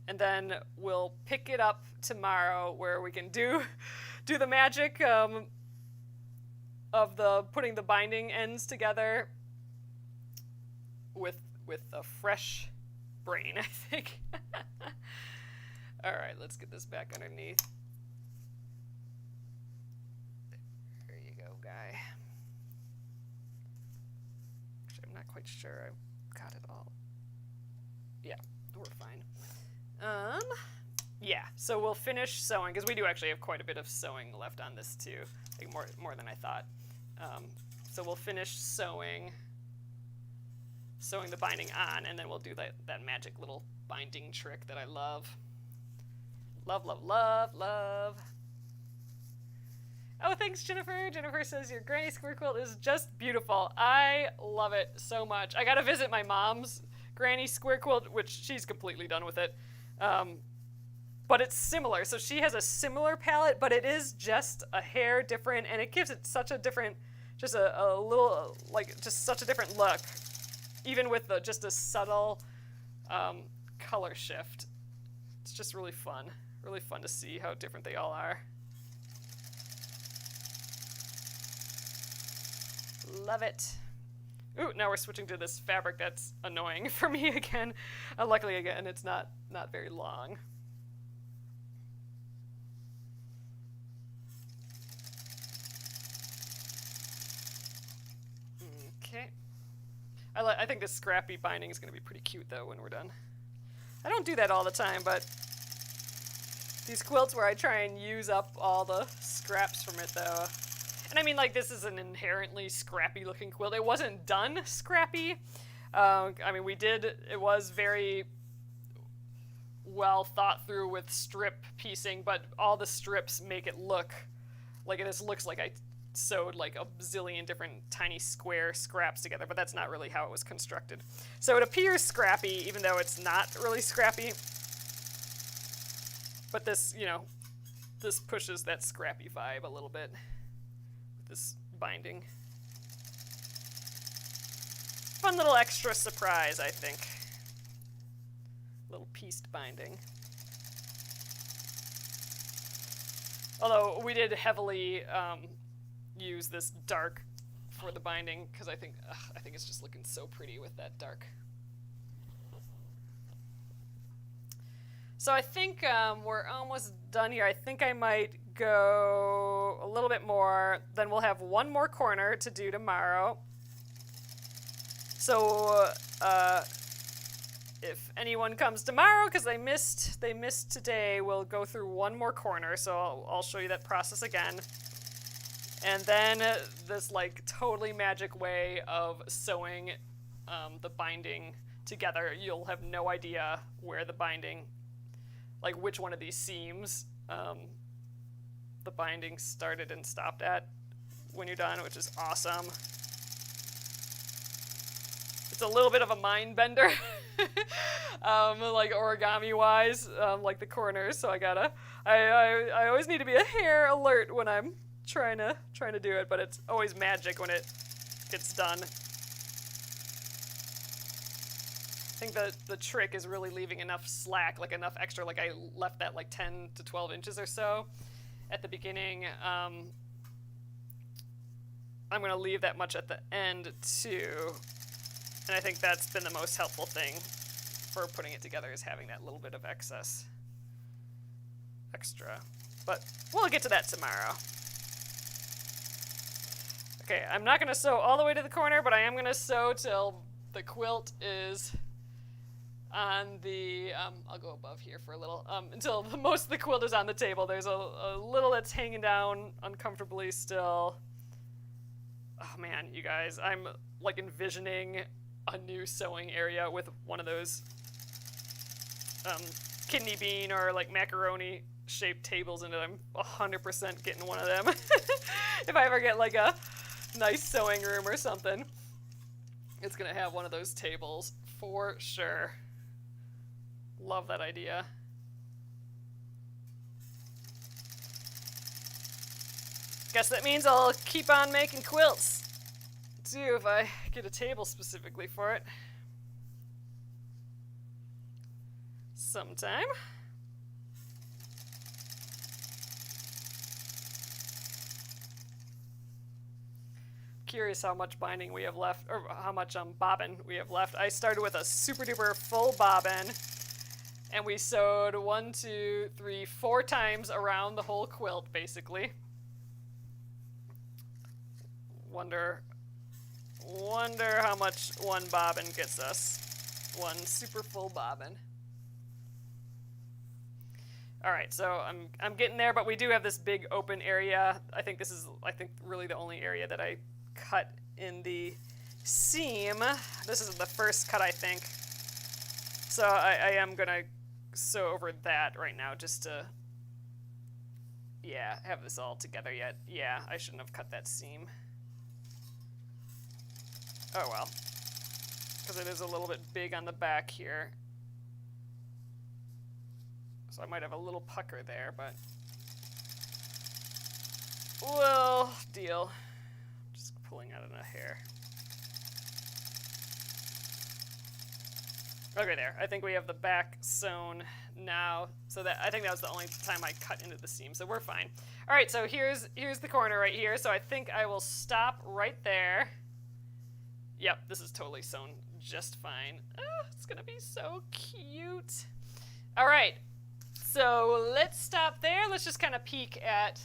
And then we'll pick it up tomorrow where we can do the magic of putting the binding ends together with a fresh brain, I think. All right, let's get this back underneath. There you go, guy. Actually, I'm not quite sure I got it all. Yeah, we're fine. Yeah, so we'll finish sewing, because we do actually have quite a bit of sewing left on this too, like more than I thought. So we'll finish sewing the binding on, and then we'll do that magic little binding trick that I love. Love, love, love, love. Oh, thanks, Jennifer. Jennifer says your Granny Square Quilt is just beautiful. I love it so much. I got to visit my mom's Granny Square Quilt, which she's completely done with it. But it's similar. So she has a similar palette, but it is just a hair different, and it gives it such a different, just a little, like, just such a different look, even with just a subtle color shift. It's just really fun to see how different they all are. Love it. Ooh, now we're switching to this fabric that's annoying for me again. Luckily, again, it's not very long. Okay. I think this scrappy binding is going to be pretty cute, though, when we're done. I don't do that all the time, but these quilts where I try and use up all the scraps from it, though. And I mean, like, this is an inherently scrappy-looking quilt. It wasn't done scrappy. I mean, it was very well thought through with strip piecing, but all the strips make it look like it just looks like I sewed like a zillion different tiny square scraps together, but that's not really how it was constructed. So it appears scrappy, even though it's not really scrappy. But this, this pushes that scrappy vibe a little bit with this binding. Fun little extra surprise, I think. Little pieced binding. Although we did heavily use this dark for the binding, because I think it's just looking so pretty with that dark. So I think we're almost done here. I think I might go a little bit more. Then we'll have one more corner to do tomorrow. So if anyone comes tomorrow, because they missed today, we'll go through one more corner. So I'll show you that process again. And then this like totally magic way of sewing the binding together. You'll have no idea where the binding, like which one of these seams the binding started and stopped at when you're done, which is awesome. It's a little bit of a mind bender, like origami wise, like the corners. So I always need to be a hair alert when I'm trying to do it, but it's always magic when it gets done. I think the trick is really leaving enough slack, like enough extra, like I left that like 10 to 12 inches or so at the beginning. I'm going to leave that much at the end too. And I think that's been the most helpful thing for putting it together, is having that little bit of extra. But we'll get to that tomorrow. Okay, I'm not going to sew all the way to the corner, but I am going to sew till the quilt is on the, I'll go above here for a little, until most of the quilt is on the table. There's a little that's hanging down uncomfortably still. Oh man, you guys, I'm like envisioning a new sewing area with one of those kidney bean or like macaroni shaped tables in it. I'm 100% getting one of them. If I ever get like a nice sewing room or something, it's gonna have one of those tables for sure. Love that idea. Guess that means I'll keep on making quilts too if I get a table specifically for it. sometime. Curious how much binding we have left, or how much bobbin we have left. I started with a super duper full bobbin, and we sewed 1, 2, 3, 4 times around the whole quilt, basically. Wonder how much one bobbin gets us. One super full bobbin. All right, so I'm getting there, but we do have this big open area. I think this is really the only area that I cut in the seam. This is the first cut, I think. So I am gonna sew over that right now just to, yeah, have this all together yet. Yeah, I shouldn't have cut that seam. Oh well, because it is a little bit big on the back here. So I might have a little pucker there, but we'll deal. Just pulling out a hair. Okay, there. I think we have the back sewn now. So that, I think that was the only time I cut into the seam, so we're fine. All right, so here's the corner right here. So I think I will stop right there. Yep, this is totally sewn just fine. Oh, it's gonna be so cute. All right, so let's stop there. Let's just kind of peek at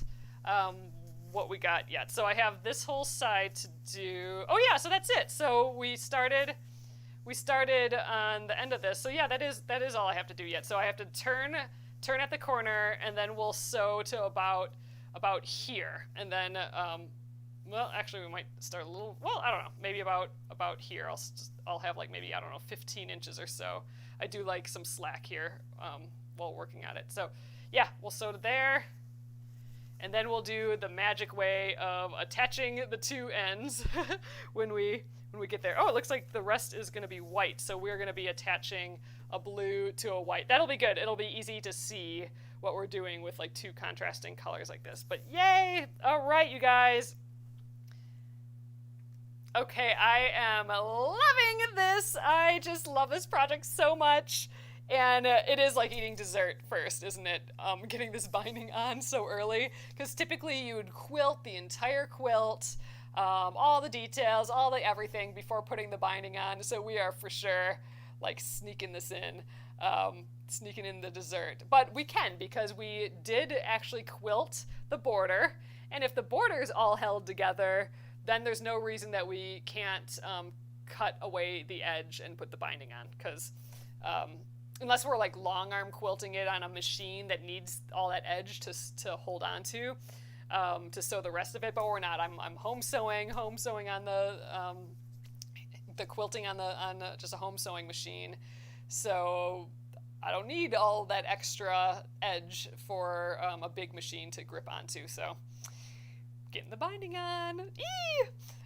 what we got yet. So I have this whole side to do. Oh yeah, so that's it. So we started on the end of this. So yeah, that is all I have to do yet. So I have to turn at the corner, and then we'll sew to about here, and then well, actually, we might start a little. Well, I don't know. Maybe about here. I'll have like maybe, I don't know, 15 inches or so. I do like some slack here while working at it. So yeah, we'll sew to there, and then we'll do the magic way of attaching the two ends when we get there. Oh, it looks like the rest is going to be white. So we're going to be attaching a blue to a white. That'll be good. It'll be easy to see what we're doing with like two contrasting colors like this. But yay! All right, you guys. Okay, I am loving this. I just love this project so much. And it is like eating dessert first, isn't it? Getting this binding on so early. Because typically you would quilt the entire quilt, all the details, all the everything before putting the binding on. So we are for sure like sneaking this in, sneaking in the dessert. But we can, because we did actually quilt the border. And if the border is all held together, then there's no reason that we can't cut away the edge and put the binding on, because unless we're like long arm quilting it on a machine that needs all that edge to hold on to sew the rest of it, but we're not. I'm home sewing on the quilting on just a home sewing machine, so I don't need all that extra edge for a big machine to grip onto. So getting the binding on.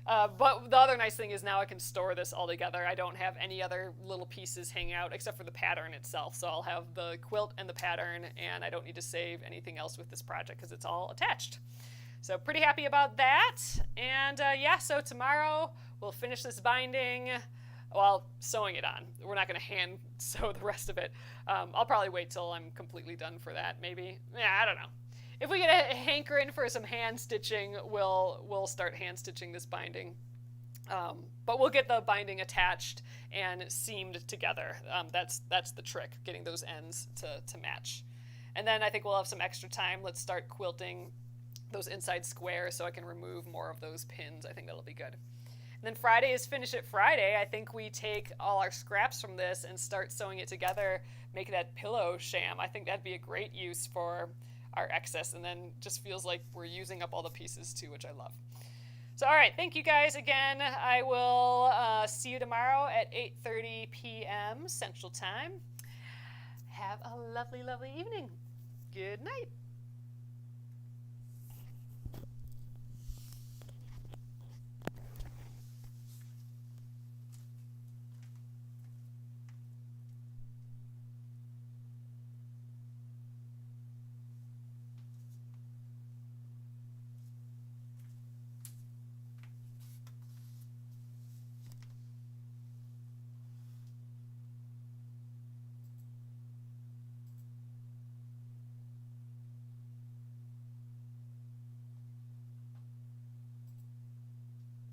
But the other nice thing is now I can store this all together. I don't have any other little pieces hanging out except for the pattern itself. So I'll have the quilt and the pattern, and I don't need to save anything else with this project because it's all attached. So pretty happy about that. And yeah, so tomorrow we'll finish this binding while sewing it on. We're not going to hand sew the rest of it. I'll probably wait till I'm completely done for that, maybe. Yeah, I don't know. If we get a hankering for some hand stitching, we'll start hand stitching this binding. But we'll get the binding attached and seamed together. That's the trick, getting those ends to match. And then I think we'll have some extra time. Let's start quilting those inside squares so I can remove more of those pins. I think that'll be good. And then Friday is Finish It Friday. I think we take all our scraps from this and start sewing it together, make that pillow sham. I think that'd be a great use for our excess, and then just feels like we're using up all the pieces too, which I love. So all right, thank you guys again. I will see you tomorrow at 8:30 p.m. Central Time. Have a lovely, lovely evening. Good night.